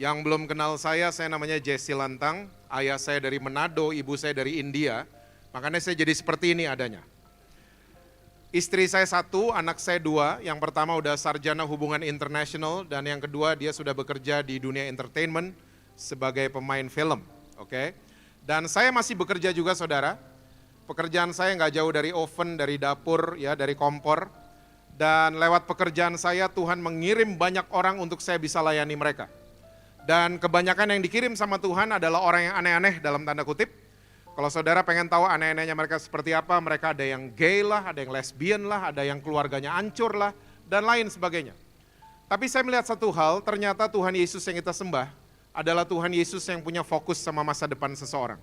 Yang belum kenal saya namanya Jesse Lantang, ayah saya dari Manado, ibu saya dari India, makanya saya jadi seperti ini adanya. Istri saya satu, anak saya dua, yang pertama udah sarjana hubungan internasional, dan yang kedua dia sudah bekerja di dunia entertainment sebagai pemain film, oke? Dan saya masih bekerja juga saudara, pekerjaan saya nggak jauh dari oven, dari dapur, ya dari kompor, dan lewat pekerjaan saya Tuhan mengirim banyak orang untuk saya bisa layani mereka. Dan kebanyakan yang dikirim sama Tuhan adalah orang yang aneh-aneh dalam tanda kutip. Kalau saudara pengen tahu aneh-anehnya mereka seperti apa, mereka ada yang gay lah, ada yang lesbian lah, ada yang keluarganya hancur lah, dan lain sebagainya. Tapi saya melihat satu hal, ternyata Tuhan Yesus yang kita sembah adalah Tuhan Yesus yang punya fokus sama masa depan seseorang.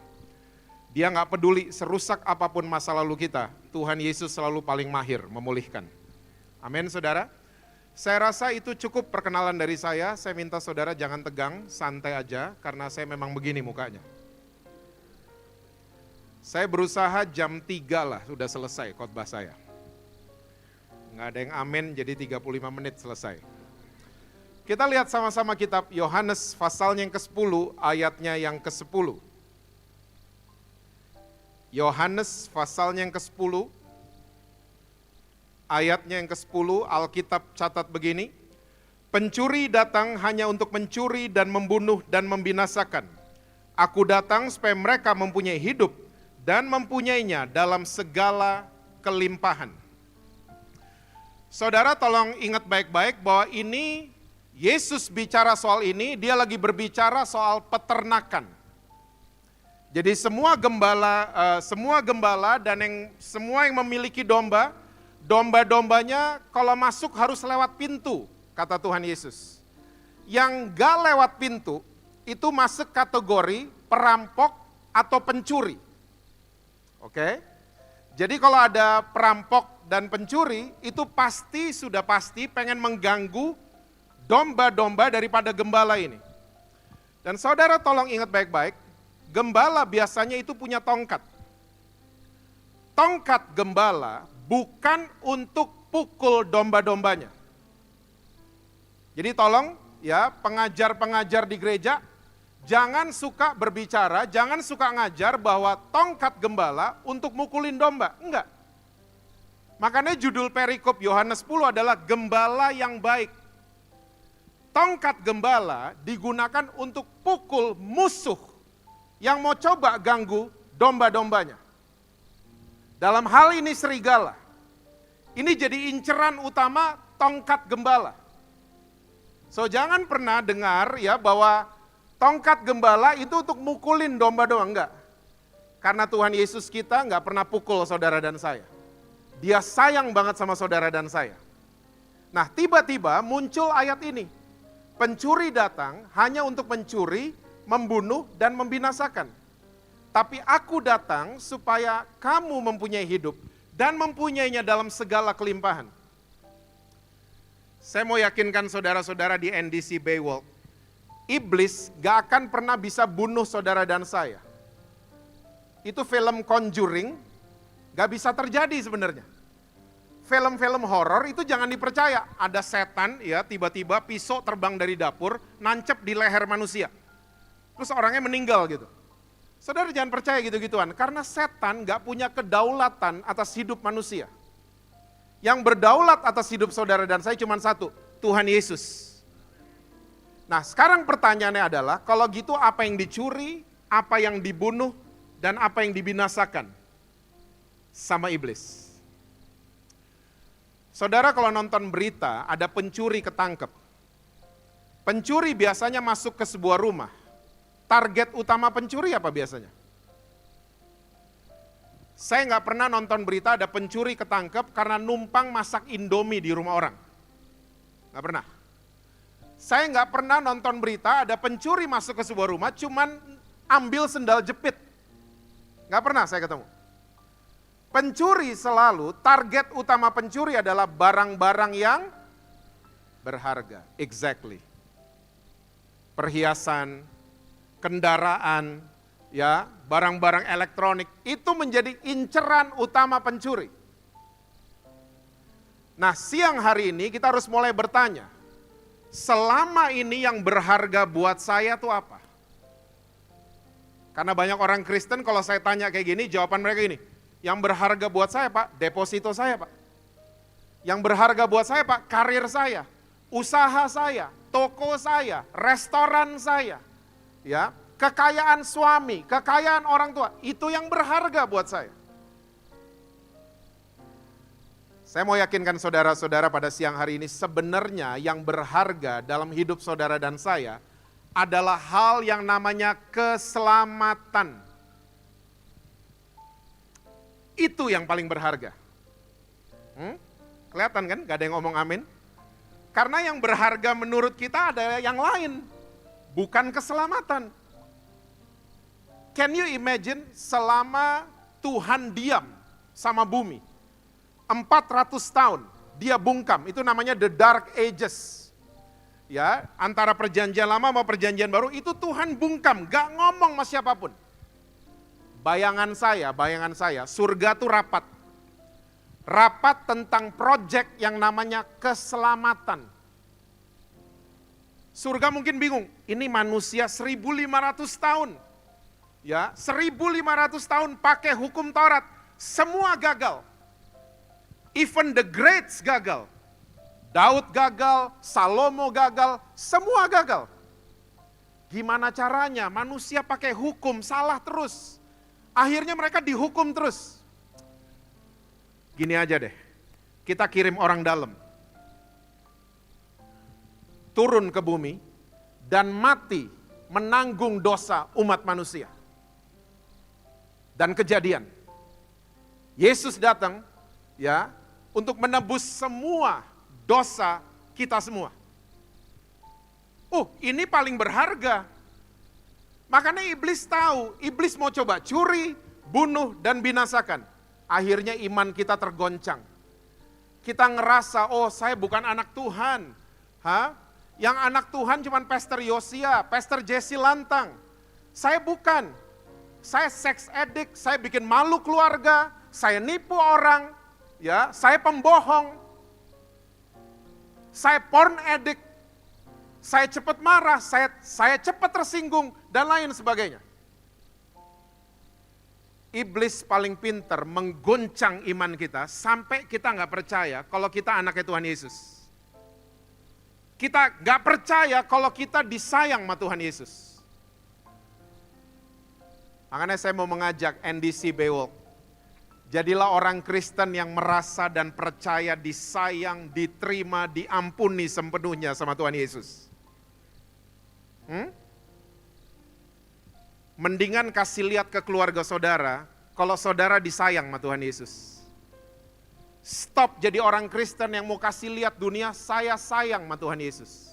Dia nggak peduli serusak apapun masa lalu kita, Tuhan Yesus selalu paling mahir memulihkan. Amin saudara. Saya rasa itu cukup perkenalan dari saya minta saudara jangan tegang, santai aja, karena saya memang begini mukanya. Saya berusaha jam 3 lah, sudah selesai khotbah saya. Nggak ada yang amin, jadi 35 menit selesai. Kita lihat sama-sama kitab Yohanes pasalnya yang ke-10, ayatnya yang ke-10. Yohanes pasalnya yang ke-10, ayatnya yang ke-10, Alkitab catat begini, pencuri datang hanya untuk mencuri dan membunuh dan membinasakan. Aku datang supaya mereka mempunyai hidup dan mempunyainya dalam segala kelimpahan. Saudara tolong ingat baik-baik bahwa ini, Yesus bicara soal ini, dia lagi berbicara soal peternakan. Jadi semua gembala dan semua yang memiliki domba, domba-dombanya kalau masuk harus lewat pintu, kata Tuhan Yesus. Yang gak lewat pintu, itu masuk kategori perampok atau pencuri. Oke? Jadi kalau ada perampok dan pencuri, itu sudah pasti pengen mengganggu domba-domba daripada gembala ini. Dan saudara tolong ingat baik-baik, gembala biasanya itu punya tongkat. Tongkat gembala bukan untuk pukul domba-dombanya. Jadi tolong ya pengajar-pengajar di gereja, jangan suka berbicara, jangan suka ngajar bahwa tongkat gembala untuk mukulin domba. Enggak. Makanya judul perikop Yohanes 10 adalah gembala yang baik. Tongkat gembala digunakan untuk pukul musuh yang mau coba ganggu domba-dombanya. Dalam hal ini serigala. Ini jadi inceran utama tongkat gembala. So jangan pernah dengar ya bahwa tongkat gembala itu untuk mukulin domba doang, enggak. Karena Tuhan Yesus kita enggak pernah pukul saudara dan saya. Dia sayang banget sama saudara dan saya. Nah tiba-tiba muncul ayat ini. Pencuri datang hanya untuk mencuri, membunuh, dan membinasakan. Tapi aku datang supaya kamu mempunyai hidup dan mempunyainya dalam segala kelimpahan. Saya mau yakinkan saudara-saudara di NDC Baywalk, iblis gak akan pernah bisa bunuh saudara dan saya. Itu film Conjuring, gak bisa terjadi sebenarnya. Film-film horor itu jangan dipercaya, ada setan ya tiba-tiba pisau terbang dari dapur, nancep di leher manusia. Terus orangnya meninggal gitu. Saudara jangan percaya gitu-gituan, karena setan gak punya kedaulatan atas hidup manusia. Yang berdaulat atas hidup saudara dan saya cuma satu, Tuhan Yesus. Nah sekarang pertanyaannya adalah, kalau gitu apa yang dicuri, apa yang dibunuh, dan apa yang dibinasakan sama iblis? Saudara kalau nonton berita, ada pencuri ketangkep. Pencuri biasanya masuk ke sebuah rumah. Target utama pencuri apa biasanya? Saya nggak pernah nonton berita ada pencuri ketangkep karena numpang masak Indomie di rumah orang. Nggak pernah. Saya nggak pernah nonton berita ada pencuri masuk ke sebuah rumah cuman ambil sendal jepit. Nggak pernah saya ketemu. Pencuri selalu, target utama pencuri adalah barang-barang yang berharga. Exactly. Perhiasan, kendaraan, ya, barang-barang elektronik, itu menjadi inceran utama pencuri. Nah, siang hari ini kita harus mulai bertanya, selama ini yang berharga buat saya tuh apa? Karena banyak orang Kristen kalau saya tanya kayak gini, jawaban mereka ini, yang berharga buat saya Pak, deposito saya Pak. Yang berharga buat saya Pak, karir saya, usaha saya, toko saya, restoran saya, ya, kekayaan suami, kekayaan orang tua, itu yang berharga buat saya. Saya mau yakinkan saudara-saudara pada siang hari ini, sebenarnya yang berharga dalam hidup saudara dan saya adalah hal yang namanya keselamatan. Itu yang paling berharga. Kelihatan kan? Gak ada yang ngomong amin. Karena yang berharga menurut kita ada yang lain, bukan keselamatan. Can you imagine selama Tuhan diam sama bumi, 400 tahun dia bungkam, itu namanya the dark ages. Ya, antara perjanjian lama sama perjanjian baru itu Tuhan bungkam, gak ngomong sama siapapun. Bayangan saya, surga tuh rapat. Rapat tentang proyek yang namanya keselamatan. Surga mungkin bingung, ini manusia 1500 tahun. Ya, 1500 tahun pakai hukum Taurat, semua gagal. Even the greats gagal. Daud gagal, Salomo gagal, semua gagal. Gimana caranya? Manusia pakai hukum, salah terus. Akhirnya mereka dihukum terus. Gini aja deh, kita kirim orang dalam. Turun ke bumi dan mati menanggung dosa umat manusia. Dan kejadian, Yesus datang ya untuk menebus semua dosa kita semua. Ini paling berharga. Makanya iblis tahu, iblis mau coba curi, bunuh, dan binasakan. Akhirnya iman kita tergoncang. Kita ngerasa, saya bukan anak Tuhan. Yang anak Tuhan cuma Pastor Yosia, Pastor Jesse Lantang. Saya bukan. Saya seks addict, saya bikin malu keluarga, saya nipu orang, ya, saya pembohong. Saya porn addict. Saya cepat marah, saya cepat tersinggung, dan lain sebagainya. Iblis paling pintar menggoncang iman kita sampai kita nggak percaya kalau kita anaknya Tuhan Yesus. Kita nggak percaya kalau kita disayang sama Tuhan Yesus. Makanya saya mau mengajak NDC Baywalk. Jadilah orang Kristen yang merasa dan percaya disayang, diterima, diampuni sepenuhnya sama Tuhan Yesus. Mendingan kasih lihat ke keluarga saudara, kalau saudara disayang sama Tuhan Yesus. Stop jadi orang Kristen yang mau kasih lihat dunia, saya sayang sama Tuhan Yesus.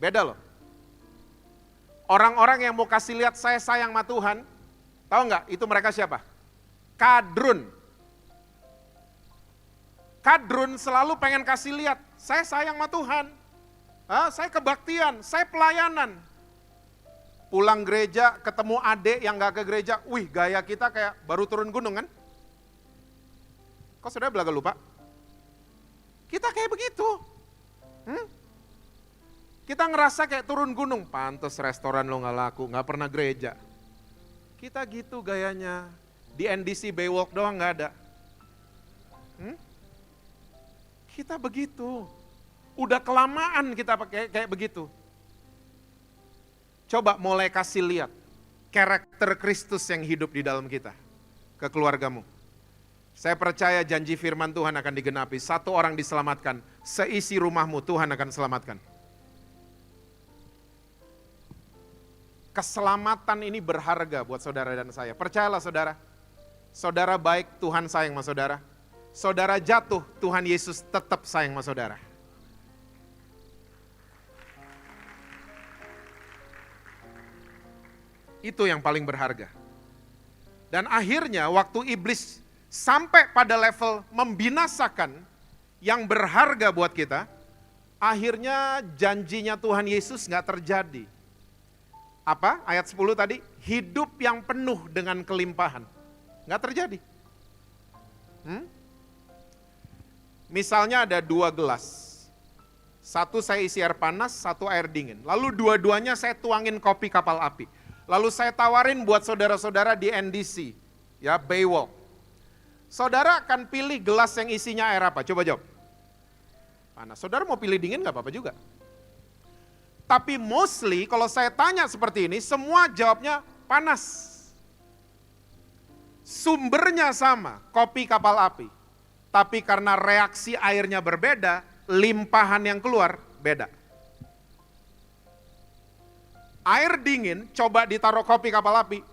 Beda loh. Orang-orang yang mau kasih lihat saya sayang sama Tuhan, tahu nggak itu mereka siapa? Kadrun. Kadrun selalu pengen kasih lihat, saya sayang sama Tuhan. Saya kebaktian, saya pelayanan. Pulang gereja, ketemu adik yang gak ke gereja, gaya kita kayak baru turun gunung kan? Kok saudara belaga lupa? Kita kayak begitu. Kita ngerasa kayak turun gunung, pantes restoran lo gak laku, gak pernah gereja. Kita gitu gayanya, di NDC Baywalk doang gak ada. Kita begitu, udah kelamaan kita pakai kayak begitu. Coba mulai kasih lihat karakter Kristus yang hidup di dalam kita ke keluargamu. Saya percaya janji firman Tuhan akan digenapi. Satu orang diselamatkan, seisi rumahmu Tuhan akan selamatkan. Keselamatan ini berharga buat saudara dan saya. Percayalah saudara. Saudara baik, Tuhan sayang sama saudara. Saudara jatuh, Tuhan Yesus tetap sayang sama saudara. Itu yang paling berharga. Dan akhirnya waktu iblis sampai pada level membinasakan yang berharga buat kita, akhirnya janjinya Tuhan Yesus gak terjadi. Apa? Ayat 10 tadi, hidup yang penuh dengan kelimpahan. Gak terjadi. Misalnya ada 2 gelas. Satu saya isi air panas, satu air dingin. Lalu dua-duanya saya tuangin kopi kapal api. Lalu saya tawarin buat saudara-saudara di NDC, ya Baywalk. Saudara akan pilih gelas yang isinya air apa? Coba jawab. Panas. Saudara mau pilih dingin nggak apa-apa juga. Tapi mostly kalau saya tanya seperti ini, semua jawabnya panas. Sumbernya sama, kopi kapal api. Tapi karena reaksi airnya berbeda, limpahan yang keluar beda. Air dingin coba ditaruh kopi kapal api,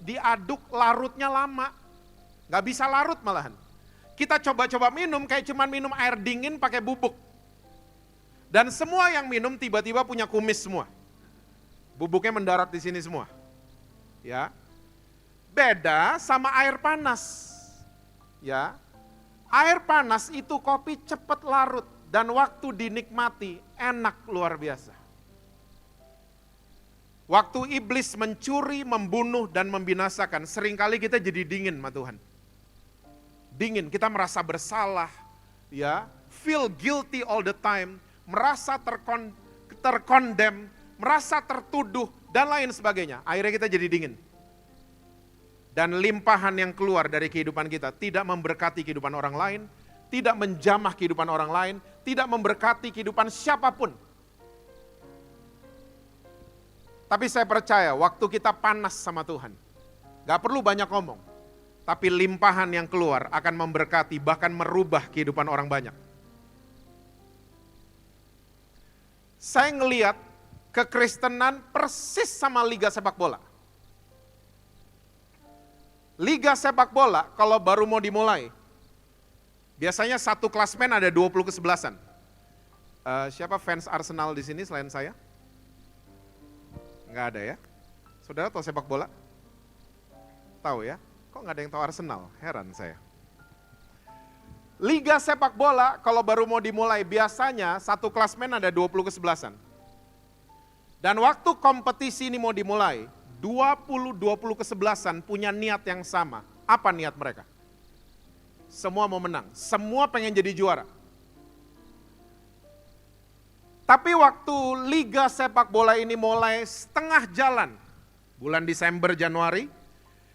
diaduk larutnya lama. Gak bisa larut malahan. Kita coba-coba minum kayak cuman minum air dingin pakai bubuk. Dan semua yang minum tiba-tiba punya kumis semua. Bubuknya mendarat di sini semua. Ya. Beda sama air panas. Ya. Air panas itu kopi cepat larut dan waktu dinikmati enak luar biasa. Waktu iblis mencuri, membunuh dan membinasakan, seringkali kita jadi dingin sama Tuhan. Dingin, kita merasa bersalah, ya, feel guilty all the time, merasa terkondem, merasa tertuduh, dan lain sebagainya. Akhirnya kita jadi dingin. Dan limpahan yang keluar dari kehidupan kita tidak memberkati kehidupan orang lain, tidak menjamah kehidupan orang lain, tidak memberkati kehidupan siapapun. Tapi saya percaya waktu kita panas sama Tuhan, gak perlu banyak ngomong, tapi limpahan yang keluar akan memberkati, bahkan merubah kehidupan orang banyak. Saya ngelihat kekristenan persis sama liga sepak bola. Liga sepak bola kalau baru mau dimulai, biasanya satu klasmen ada 20 kesebelasan. Siapa fans Arsenal di sini selain saya? Enggak ada ya? Saudara tahu sepak bola? Tahu ya? Kok nggak ada yang tahu Arsenal? Heran saya. Liga sepak bola kalau baru mau dimulai biasanya satu klasmen ada 20 kesebelasan. Dan waktu kompetisi ini mau dimulai, 20 kesebelasan punya niat yang sama. Apa niat mereka? Semua mau menang, semua pengen jadi juara. Tapi waktu liga sepak bola ini mulai setengah jalan, bulan Desember, Januari,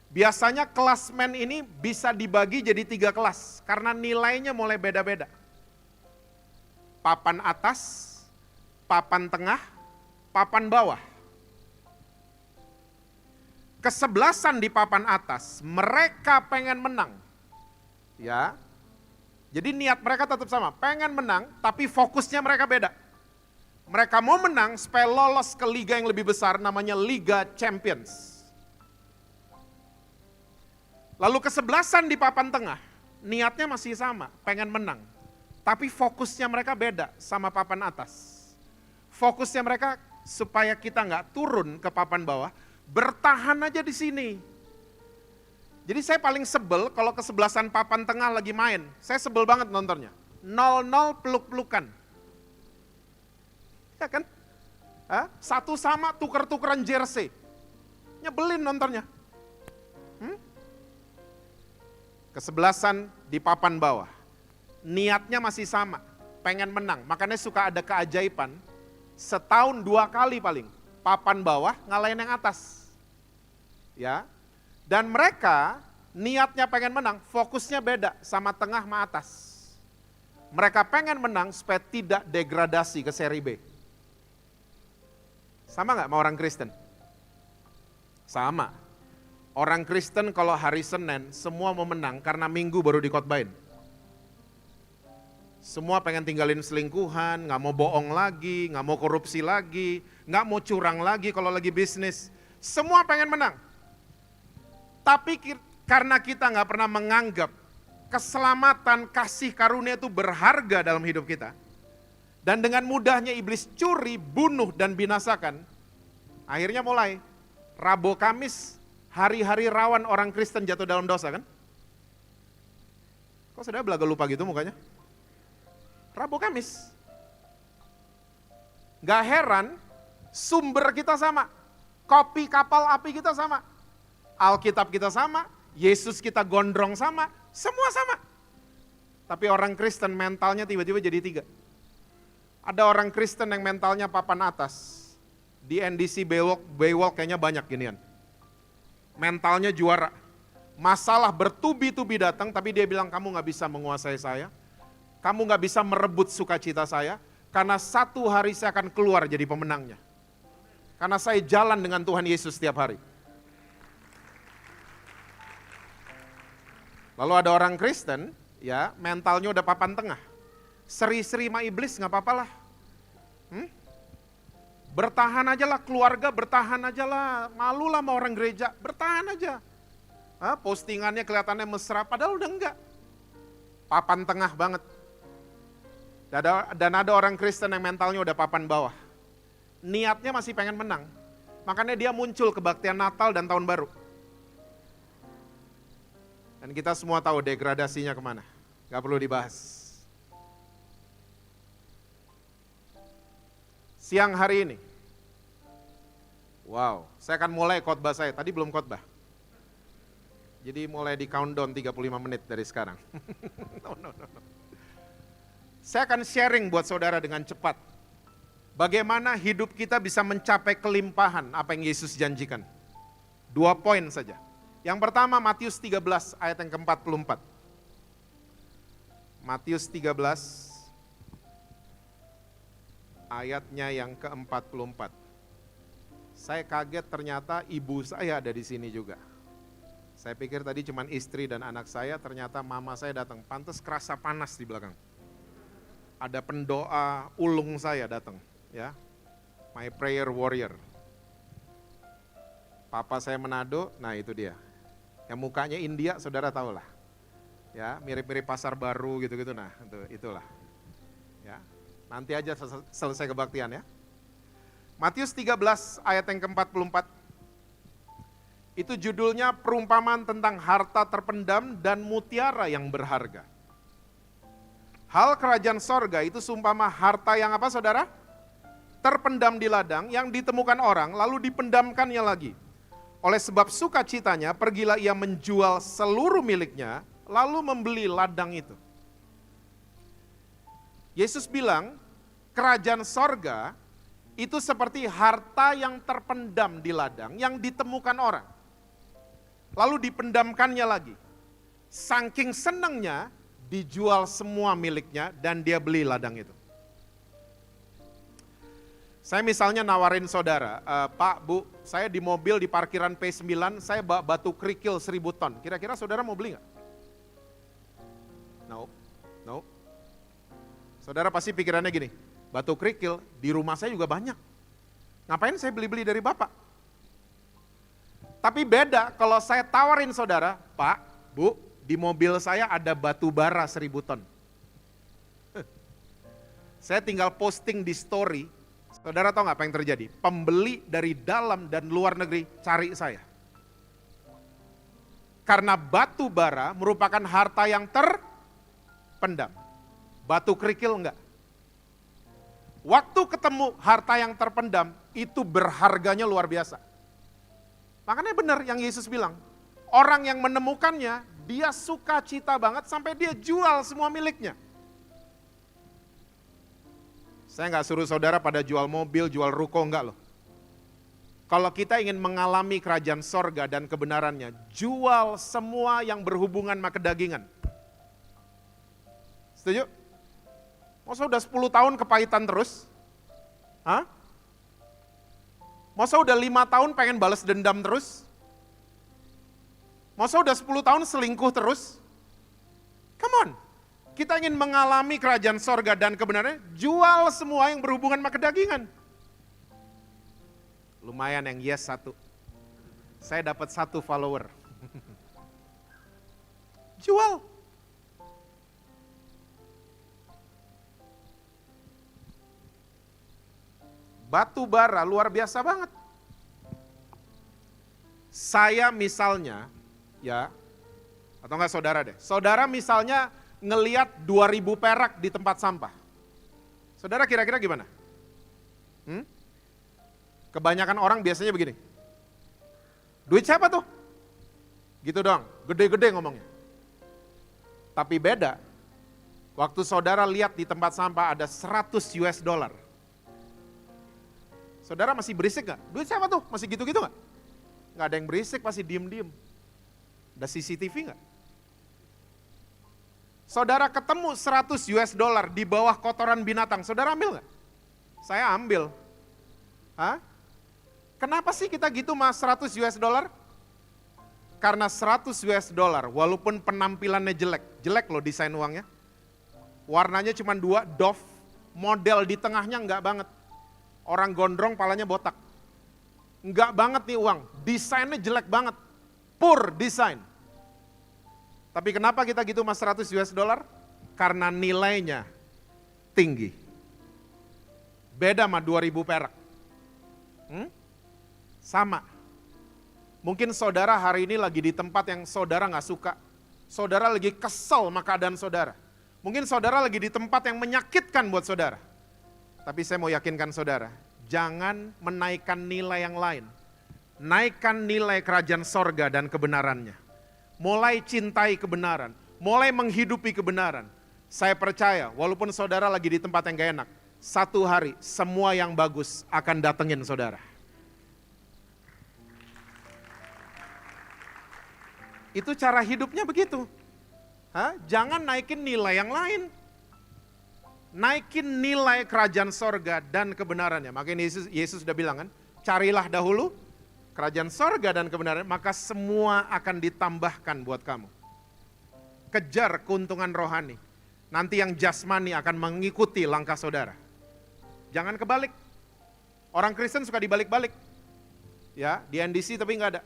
biasanya klasmen ini bisa dibagi jadi 3 kelas, karena nilainya mulai beda-beda. Papan atas, papan tengah, papan bawah. Kesebelasan di papan atas, mereka pengen menang. Ya, jadi niat mereka tetap sama, pengen menang, tapi fokusnya mereka beda. Mereka mau menang supaya lolos ke liga yang lebih besar, namanya Liga Champions. Lalu kesebelasan di papan tengah, niatnya masih sama, pengen menang. Tapi fokusnya mereka beda sama papan atas. Fokusnya mereka supaya kita nggak turun ke papan bawah, bertahan aja di sini. Jadi saya paling sebel kalau kesebelasan papan tengah lagi main. Saya sebel banget nontonnya. 0-0 peluk-pelukan. Ya kan? Satu sama tuker-tukeran jersey. Nyebelin nontonnya. Kesebelasan di papan bawah. Niatnya masih sama, pengen menang. Makanya suka ada keajaiban, setahun 2 kali paling. Papan bawah ngalahin yang atas. Ya. Dan mereka niatnya pengen menang, fokusnya beda sama tengah sama atas. Mereka pengen menang supaya tidak degradasi ke seri B. Sama nggak sama orang Kristen? Sama. Orang Kristen kalau hari Senin semua mau menang karena Minggu baru dikhotbahin. Semua pengen tinggalin selingkuhan, nggak mau bohong lagi, nggak mau korupsi lagi, nggak mau curang lagi kalau lagi bisnis. Semua pengen menang. Tapi karena kita nggak pernah menganggap keselamatan, kasih karunia itu berharga dalam hidup kita. Dan dengan mudahnya iblis curi, bunuh, dan binasakan. Akhirnya mulai Rabu Kamis, hari-hari rawan orang Kristen jatuh dalam dosa kan? Kok saudara belaga lupa gitu mukanya? Rabu Kamis. Gak heran, sumber kita sama. Kopi kapal api kita sama. Alkitab kita sama, Yesus kita gondrong sama, semua sama. Tapi orang Kristen mentalnya tiba-tiba jadi 3. Ada orang Kristen yang mentalnya papan atas. Di NDC Baywalk kayaknya banyak ginian. Mentalnya juara. Masalah bertubi-tubi datang, tapi dia bilang kamu gak bisa menguasai saya. Kamu gak bisa merebut sukacita saya. Karena satu hari saya akan keluar jadi pemenangnya. Karena saya jalan dengan Tuhan Yesus setiap hari. Lalu ada orang Kristen, ya mentalnya udah papan tengah. Seri-seri sama iblis gak apa-apa lah. Bertahan aja lah keluarga, bertahan aja lah. Malu lah sama orang gereja, bertahan aja. Postingannya kelihatannya mesra, padahal udah enggak. Papan tengah banget. Dan ada orang Kristen yang mentalnya udah papan bawah. Niatnya masih pengen menang. Makanya dia muncul kebaktian Natal dan Tahun Baru. Dan kita semua tahu degradasinya kemana. Gak perlu dibahas. Siang hari ini, wow, saya akan mulai khotbah saya. Tadi belum khotbah. Jadi mulai di countdown 35 menit dari sekarang. No. Saya akan sharing buat saudara dengan cepat. Bagaimana hidup kita bisa mencapai kelimpahan apa yang Yesus janjikan. 2 poin saja. Yang pertama Matius 13 ayat yang ke-44. Matius 13 ayatnya yang ke-44. Saya kaget ternyata ibu saya ada di sini juga. Saya pikir tadi cuma istri dan anak saya, ternyata mama saya datang. Pantes kerasa panas di belakang. Ada pendoa ulung saya datang, ya. My prayer warrior. Papa saya Manado, nah itu dia. Yang mukanya India, saudara tahu lah. Ya, mirip-mirip Pasar Baru gitu-gitu, nah itulah. Ya. Nanti aja selesai kebaktian ya. Matius 13 ayat yang ke-44. Itu judulnya perumpamaan tentang harta terpendam dan mutiara yang berharga. Hal kerajaan sorga itu seumpama harta yang apa saudara? Terpendam di ladang yang ditemukan orang lalu dipendamkannya lagi. Oleh sebab sukacitanya pergilah ia menjual seluruh miliknya lalu membeli ladang itu. Yesus bilang, kerajaan sorga itu seperti harta yang terpendam di ladang, yang ditemukan orang. Lalu dipendamkannya lagi. Saking senangnya, dijual semua miliknya dan dia beli ladang itu. Saya misalnya nawarin saudara, Pak, Bu, saya di mobil di parkiran P9, saya bawa batu kerikil 1000 ton. Kira-kira saudara mau beli nggak? No. Saudara pasti pikirannya gini, batu kerikil di rumah saya juga banyak. Ngapain saya beli-beli dari Bapak? Tapi beda kalau saya tawarin saudara, Pak, Bu, di mobil saya ada batu bara 1000 ton. Saya tinggal posting di story, saudara tahu nggak apa yang terjadi? Pembeli dari dalam dan luar negeri cari saya. Karena batu bara merupakan harta yang terpendam. Batu kerikil enggak. Waktu ketemu harta yang terpendam, itu berharganya luar biasa. Makanya benar yang Yesus bilang, orang yang menemukannya, dia sukacita banget sampai dia jual semua miliknya. Saya nggak suruh saudara pada jual mobil, jual ruko, enggak loh. Kalau kita ingin mengalami kerajaan sorga dan kebenarannya, jual semua yang berhubungan sama kedagingan. Setuju? Masa udah 10 tahun kepahitan terus? Hah? Masa udah 5 tahun pengen balas dendam terus? Masa udah 10 tahun selingkuh terus? Come on. Kita ingin mengalami kerajaan sorga dan kebenarannya, jual semua yang berhubungan sama kedagingan. Lumayan yang yes 1. Saya dapat 1 follower. Jual. Batu bara luar biasa banget. Saya misalnya, ya, atau enggak saudara deh. Saudara misalnya ngeliat 2000 perak di tempat sampah. Saudara kira-kira gimana? Kebanyakan orang biasanya begini. Duit siapa tuh? Gitu doang, gede-gede ngomongnya. Tapi beda, Waktu saudara lihat di tempat sampah ada 100 US dollar. Saudara masih berisik gak? Duit siapa tuh? Masih gitu-gitu gak? Gak ada yang berisik, pasti diem-diem. Ada CCTV gak? Saudara ketemu 100 US dollar di bawah kotoran binatang, saudara ambil gak? Saya ambil. Hah? Kenapa sih kita gitu mas 100 US dollar? Karena 100 US dollar, walaupun penampilannya jelek, jelek loh desain uangnya. Warnanya cuma 2, doff, model di tengahnya enggak banget. Orang gondrong palanya botak. Enggak banget nih uang, desainnya jelek banget. Poor design. Tapi kenapa kita gitu mas 100 US dollar? Karena nilainya tinggi. Beda sama 2000 perak. Sama. Mungkin saudara hari ini lagi di tempat yang saudara gak suka. Saudara lagi kesel sama keadaan saudara. Mungkin saudara lagi di tempat yang menyakitkan buat saudara. Tapi saya mau yakinkan saudara, jangan menaikkan nilai yang lain. Naikkan nilai kerajaan sorga dan kebenarannya. Mulai cintai kebenaran, mulai menghidupi kebenaran. Saya percaya, walaupun saudara lagi di tempat yang gak enak, satu hari semua yang bagus akan datengin saudara. Itu cara hidupnya begitu. Jangan naikin nilai yang lain. Naikin nilai kerajaan sorga dan kebenarannya. Makanya Yesus sudah bilang kan, carilah dahulu kerajaan sorga dan kebenarannya, maka semua akan ditambahkan buat kamu. Kejar keuntungan rohani. Nanti yang jasmani akan mengikuti langkah saudara. Jangan kebalik. Orang Kristen suka dibalik-balik. Ya, di NDC tapi enggak ada.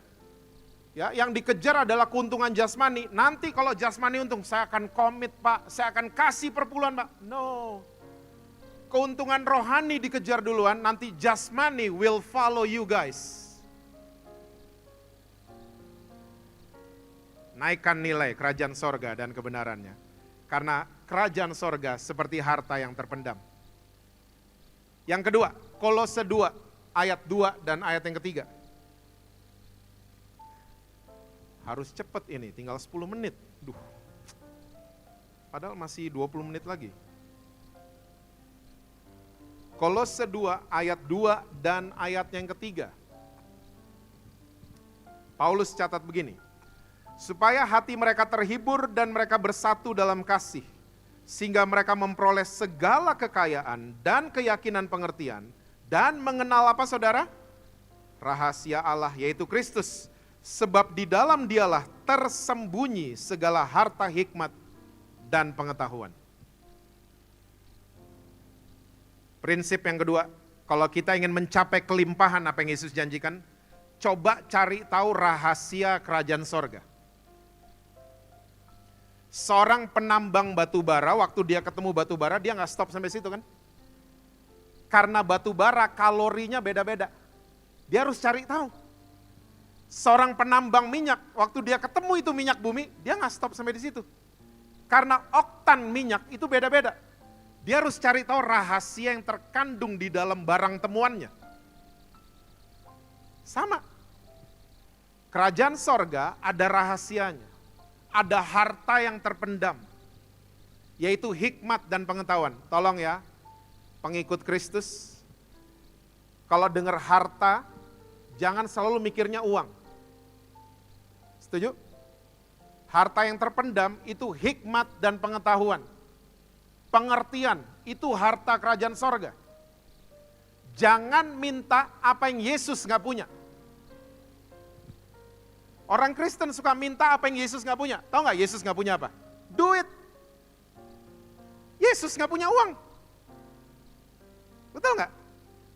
Ya, yang dikejar adalah keuntungan jasmani. Nanti kalau jasmani untung, saya akan komit Pak, saya akan kasih perpuluhan Pak. No. Keuntungan rohani dikejar duluan, nanti jasmani will follow you guys. Naikkan nilai kerajaan sorga dan kebenarannya. Karena kerajaan sorga seperti harta yang terpendam. Yang kedua, Kolose 2 ayat 2 dan ayat yang ketiga. Harus cepat ini, tinggal 10 menit. Padahal masih 20 menit lagi. Kolose 2 ayat 2 dan ayat yang ketiga. Paulus catat begini. Supaya hati mereka terhibur dan mereka bersatu dalam kasih. Sehingga mereka memperoleh segala kekayaan dan keyakinan pengertian. Dan mengenal apa saudara? Rahasia Allah yaitu Kristus. Sebab di dalam dialah tersembunyi segala harta hikmat dan pengetahuan. Prinsip yang kedua, kalau kita ingin mencapai kelimpahan apa yang Yesus janjikan, coba cari tahu rahasia kerajaan sorga. Seorang penambang batu bara, waktu dia ketemu batu bara, dia nggak stop sampai situ kan? Karena batu bara kalorinya beda-beda. Dia harus cari tahu. Seorang penambang minyak, waktu dia ketemu itu minyak bumi, dia nggak stop sampai di situ. Karena oktan minyak itu beda-beda. Dia harus cari tahu rahasia yang terkandung di dalam barang temuannya. Sama. Kerajaan sorga ada rahasianya. Ada harta yang terpendam. Yaitu hikmat dan pengetahuan. Tolong ya, pengikut Kristus. Kalau dengar harta, jangan selalu mikirnya uang. Setuju? Harta yang terpendam itu hikmat dan pengetahuan. Pengertian itu harta kerajaan sorga. Jangan minta apa yang Yesus gak punya. Orang Kristen suka minta apa yang Yesus gak punya. Tahu gak Yesus gak punya apa? Duit. Yesus gak punya uang. Betul gak?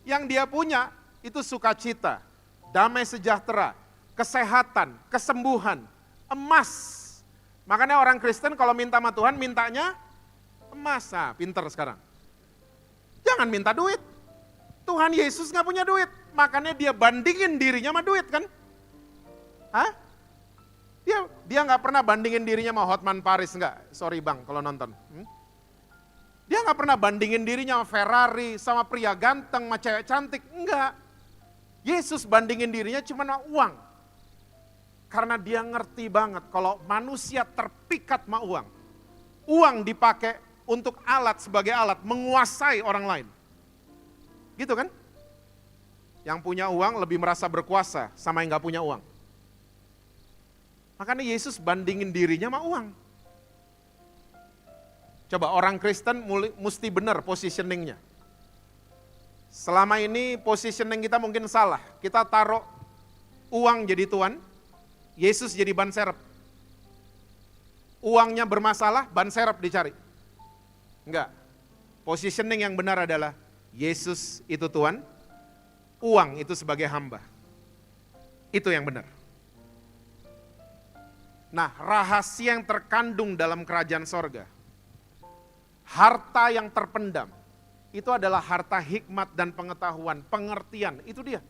Yang dia punya itu sukacita, damai sejahtera, kesehatan, kesembuhan, emas. Makanya orang Kristen kalau minta sama Tuhan, mintanya emas. Nah, pinter sekarang. Jangan minta duit. Tuhan Yesus gak punya duit. Makanya dia bandingin dirinya sama duit kan. Dia gak pernah bandingin dirinya sama Hotman Paris, enggak. Sorry bang kalau nonton. Dia gak pernah bandingin dirinya sama Ferrari, sama pria ganteng, sama cewek cantik. Enggak. Yesus bandingin dirinya cuma sama uang. Karena dia ngerti banget kalau manusia terpikat sama uang. Uang dipakai untuk sebagai alat menguasai orang lain. Gitu kan? Yang punya uang lebih merasa berkuasa sama yang gak punya uang. Makanya Yesus bandingin dirinya sama uang. Coba orang Kristen mesti benar positioningnya. Selama ini positioning kita mungkin salah. Kita taruh uang jadi Tuhan, Yesus jadi ban serep. Uangnya bermasalah, ban serep dicari. Enggak. Positioning yang benar adalah Yesus itu Tuhan, uang itu sebagai hamba. Itu yang benar. Nah, rahasia yang terkandung dalam kerajaan sorga, harta yang terpendam, itu adalah harta hikmat dan pengetahuan, pengertian, itu dia.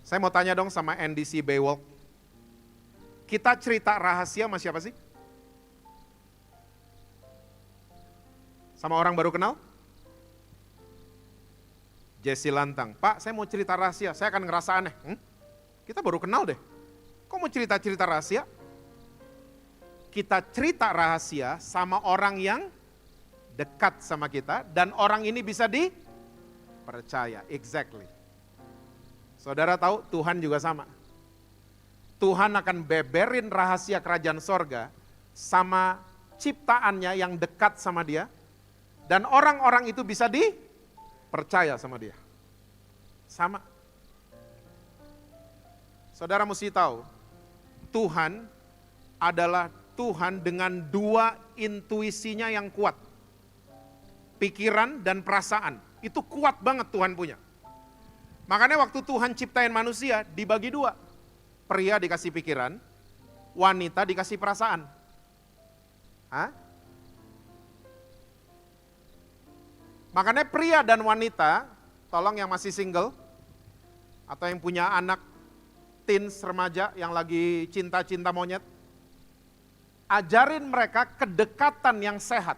Saya mau tanya dong sama NDC Baywalk, kita cerita rahasia sama siapa sih? Sama orang baru kenal? Jesse Lantang, Pak saya mau cerita rahasia, saya akan ngerasa aneh. Kita baru kenal deh, kok mau cerita-cerita rahasia? Kita cerita rahasia sama orang yang dekat sama kita, dan orang ini bisa dipercaya, exactly. Saudara tahu Tuhan juga sama. Tuhan akan beberin rahasia kerajaan sorga sama ciptaannya yang dekat sama dia, dan orang-orang itu bisa dipercaya sama dia. Sama. Saudara mesti tahu, Tuhan adalah Tuhan dengan dua intuisinya yang kuat. Pikiran dan perasaan, itu kuat banget Tuhan punya. Makanya waktu Tuhan ciptain manusia, dibagi dua. Pria dikasih pikiran, wanita dikasih perasaan. Hah? Makanya pria dan wanita, tolong yang masih single, atau yang punya anak teens, remaja yang lagi cinta-cinta monyet, ajarin mereka kedekatan yang sehat.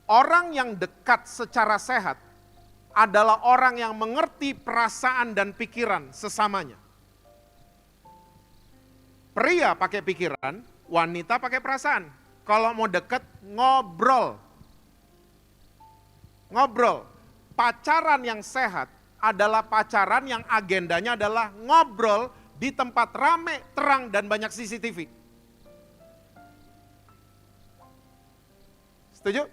Orang yang dekat secara sehat adalah orang yang mengerti perasaan dan pikiran sesamanya. Pria pakai pikiran, wanita pakai perasaan. Kalau mau dekat, ngobrol. Ngobrol. Pacaran yang sehat adalah pacaran yang agendanya adalah ngobrol di tempat rame, terang, dan banyak CCTV. Setuju?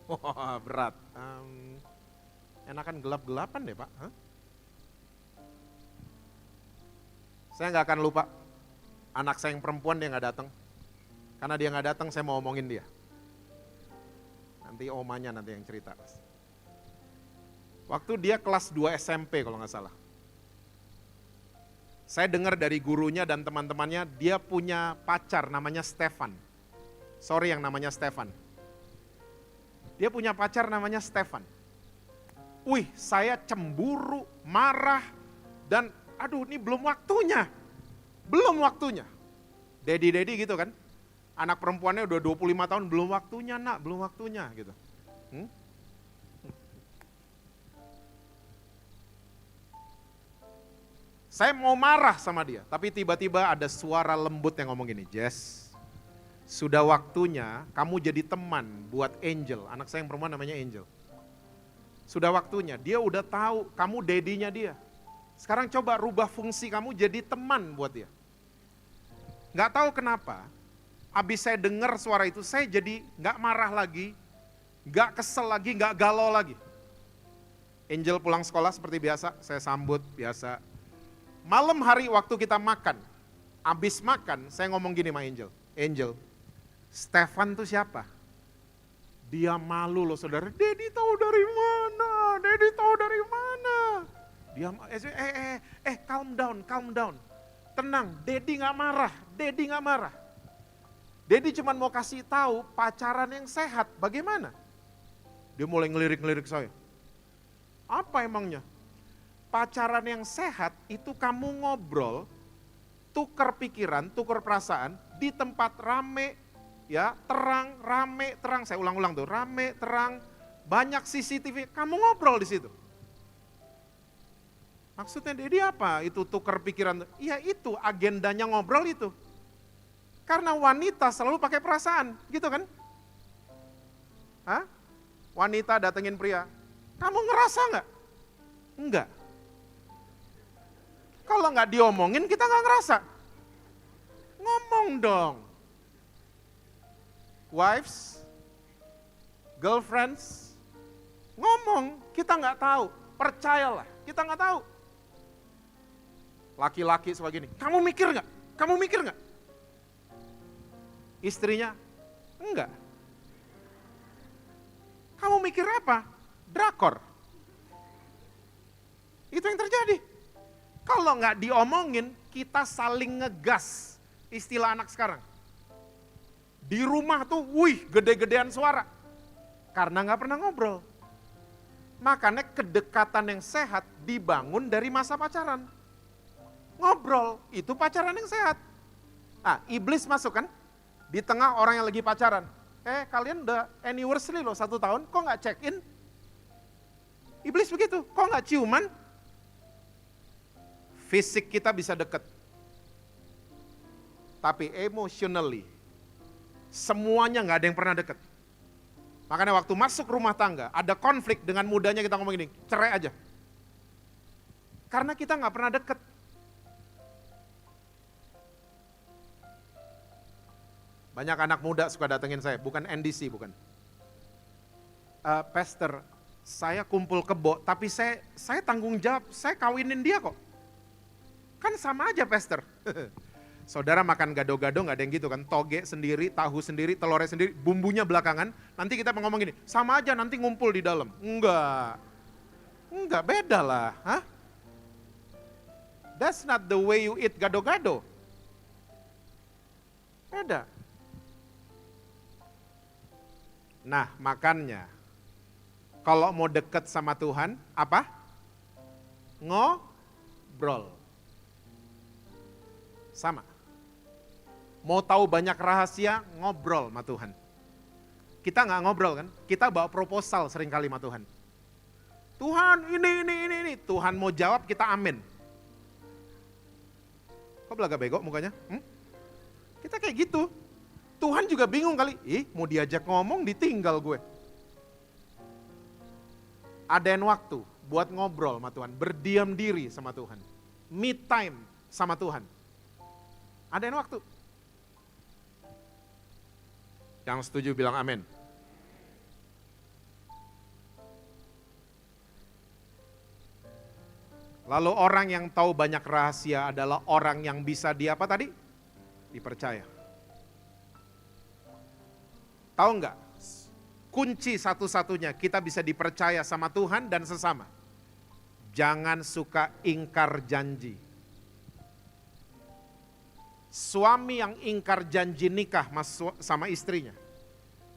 Wah, berat. Enakan gelap-gelapan deh Pak. Saya nggak akan lupa anak saya yang perempuan dia nggak datang. Karena dia nggak datang saya mau omongin dia. Nanti omanya nanti yang cerita. Waktu dia kelas 2 SMP kalau nggak salah. Saya dengar dari gurunya dan teman-temannya dia punya pacar namanya Stefan. Sorry yang namanya Stefan. Dia punya pacar namanya Stefan. Wih, saya cemburu, marah, dan aduh ini belum waktunya. Belum waktunya. Dedi gitu kan. Anak perempuannya udah 25 tahun, belum waktunya nak, belum waktunya gitu. Saya mau marah sama dia, tapi tiba-tiba ada suara lembut yang ngomong gini, Jess, sudah waktunya kamu jadi teman buat Angel. Anak saya yang perempuan namanya Angel. Sudah waktunya, dia udah tahu kamu dedinya dia. Sekarang coba rubah fungsi kamu jadi teman buat dia. Gak tahu kenapa, abis saya dengar suara itu, saya jadi gak marah lagi, gak kesel lagi, gak galau lagi. Angel pulang sekolah seperti biasa, saya sambut biasa. Malam hari waktu kita makan, abis makan saya ngomong gini sama Angel, Angel, Stefan tuh siapa? Dia malu loh saudara, Dedi tahu dari mana? Dedi tahu dari mana? Dia calm down. Tenang, Dedi nggak marah, Dedi nggak marah. Dedi cuma mau kasih tahu pacaran yang sehat, bagaimana? Dia mulai ngelirik-ngelirik saya. Apa emangnya? Pacaran yang sehat itu kamu ngobrol, tukar pikiran, tukar perasaan di tempat rame, ya terang, rame, terang. Saya ulang-ulang tuh, rame, terang, banyak CCTV. Kamu ngobrol di situ. Maksudnya Dedi apa? Itu tukar pikiran. Iya itu agendanya ngobrol itu. Karena wanita selalu pakai perasaan, gitu kan? Hah? Wanita datengin pria, kamu ngerasa nggak? Enggak. Kalau nggak diomongin kita nggak ngerasa. Ngomong dong. Wives, girlfriends, ngomong, kita nggak tahu. Percayalah, kita nggak tahu. Laki-laki suka gini, kamu mikir nggak? Kamu mikir nggak? Istrinya, enggak. Kamu mikir apa? Drakor. Itu yang terjadi. Kalau nggak diomongin, kita saling ngegas. Istilah anak sekarang. Di rumah tuh, wih, gede-gedean suara. Karena nggak pernah ngobrol. Makanya kedekatan yang sehat dibangun dari masa pacaran. Ngobrol, itu pacaran yang sehat. Nah, iblis masuk kan? Di tengah orang yang lagi pacaran. Kalian udah anniversary loh 1 tahun, kok nggak check in? Iblis begitu, kok nggak ciuman? Fisik kita bisa deket. Tapi emotionally, semuanya nggak ada yang pernah deket. Makanya waktu masuk rumah tangga, ada konflik dengan mudahnya kita ngomong gini, cerai aja. Karena kita nggak pernah deket. Banyak anak muda suka datengin saya, bukan NDC, bukan. Pastor, saya kumpul kebo, tapi saya tanggung jawab, saya kawinin dia kok. Kan sama aja, Pastor. Saudara makan gado-gado nggak ada yang gitu kan, toge sendiri, tahu sendiri, telurnya sendiri, bumbunya belakangan, nanti kita ngomong gini, sama aja nanti ngumpul di dalam. Enggak beda lah. Hah? That's not the way you eat gado-gado. Beda. Nah makanya, kalau mau deket sama Tuhan, apa? Ngobrol. Sama. Mau tahu banyak rahasia, ngobrol sama Tuhan. Kita nggak ngobrol kan, kita bawa proposal seringkali sama Tuhan. Tuhan ini. Tuhan mau jawab, kita amin. Kok belaga bego mukanya? Kita kayak gitu. Tuhan juga bingung kali, mau diajak ngomong ditinggal gue. Adain waktu buat ngobrol sama Tuhan, berdiam diri sama Tuhan. Me time sama Tuhan. Adain waktu. Yang setuju bilang amin. Lalu orang yang tahu banyak rahasia adalah orang yang bisa apa tadi? Dipercaya. Tahu nggak? Kunci satu-satunya kita bisa dipercaya sama Tuhan dan sesama. Jangan suka ingkar janji. Suami yang ingkar janji nikah sama istrinya.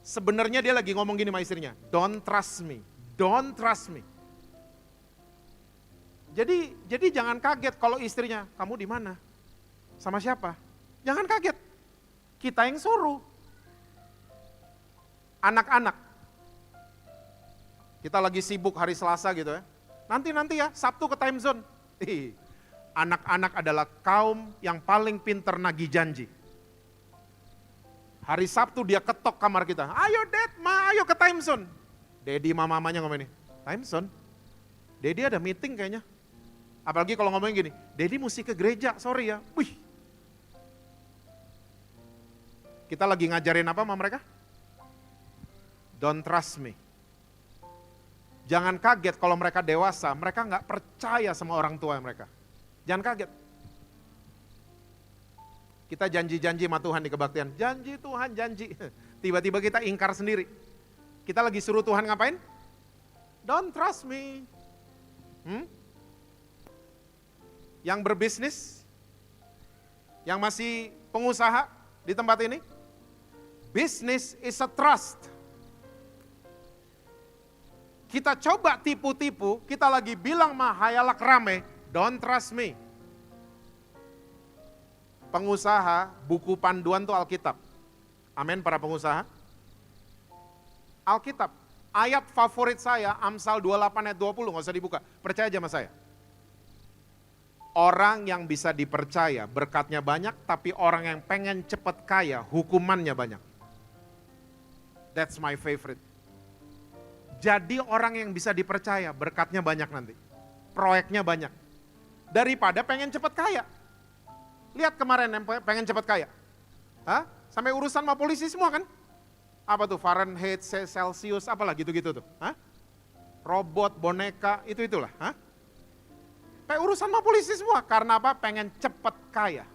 Sebenarnya dia lagi ngomong gini sama istrinya, don't trust me, don't trust me. Jadi jangan kaget kalau istrinya, kamu di mana? Sama siapa? Jangan kaget. Kita yang suruh. Anak-anak. Kita lagi sibuk hari Selasa gitu ya. Nanti ya, Sabtu ke time zone. Anak-anak adalah kaum yang paling pinter nagih janji. Hari Sabtu dia ketok kamar kita. Ayo Dad, ayo ke time zone. Daddy mamanya ngomong ini, time zone? Daddy ada meeting kayaknya. Apalagi kalau ngomongin gini, Daddy mesti ke gereja, sorry ya. Wih. Kita lagi ngajarin apa sama mereka? Don't trust me. Jangan kaget kalau mereka dewasa, mereka nggak percaya sama orang tua mereka. Jangan kaget. Kita janji-janji sama Tuhan di kebaktian. Janji Tuhan, janji. Tiba-tiba kita ingkar sendiri. Kita lagi suruh Tuhan ngapain? Don't trust me. Yang berbisnis, yang masih pengusaha di tempat ini, business is a trust. Kita coba tipu-tipu, kita lagi bilang mah hayalak rame, don't trust me. Pengusaha, buku panduan tuh Alkitab. Amin para pengusaha. Alkitab, ayat favorit saya, Amsal 28 ayat 20, gak usah dibuka, percaya aja sama saya. Orang yang bisa dipercaya berkatnya banyak, tapi orang yang pengen cepat kaya hukumannya banyak. That's my favorite. Jadi orang yang bisa dipercaya berkatnya banyak nanti. Proyeknya banyak. Daripada pengen cepat kaya. Lihat kemarin yang pengen cepat kaya. Hah? Sampai urusan sama polisi semua kan? Apa tuh Fahrenheit, Celsius, apalah gitu-gitu tuh. Hah? Robot, boneka, itulah. Hah? Kayak urusan sama polisi semua. Karena apa? Pengen cepat kaya.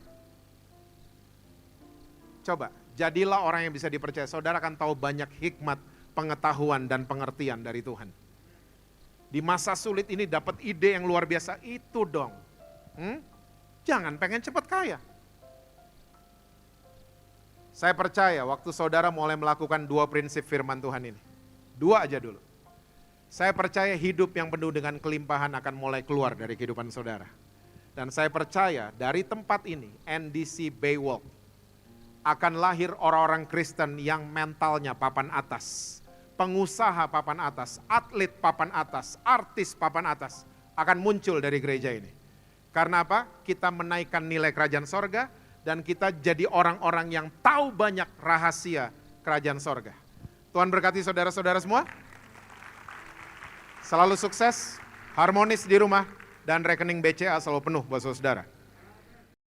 Coba, jadilah orang yang bisa dipercaya. Saudara akan tahu banyak hikmat, pengetahuan, dan pengertian dari Tuhan. Di masa sulit ini dapat ide yang luar biasa, itu dong. Jangan pengen cepat kaya. Saya percaya waktu saudara mulai melakukan 2 prinsip firman Tuhan ini. 2 aja dulu. Saya percaya hidup yang penuh dengan kelimpahan akan mulai keluar dari kehidupan saudara. Dan saya percaya dari tempat ini, NDC Baywalk, akan lahir orang-orang Kristen yang mentalnya papan atas. Pengusaha papan atas, atlet papan atas, artis papan atas akan muncul dari gereja ini. Karena apa? Kita menaikkan nilai kerajaan sorga dan kita jadi orang-orang yang tahu banyak rahasia kerajaan sorga. Tuhan berkati saudara-saudara semua. Selalu sukses, harmonis di rumah, dan rekening BCA selalu penuh buat saudara.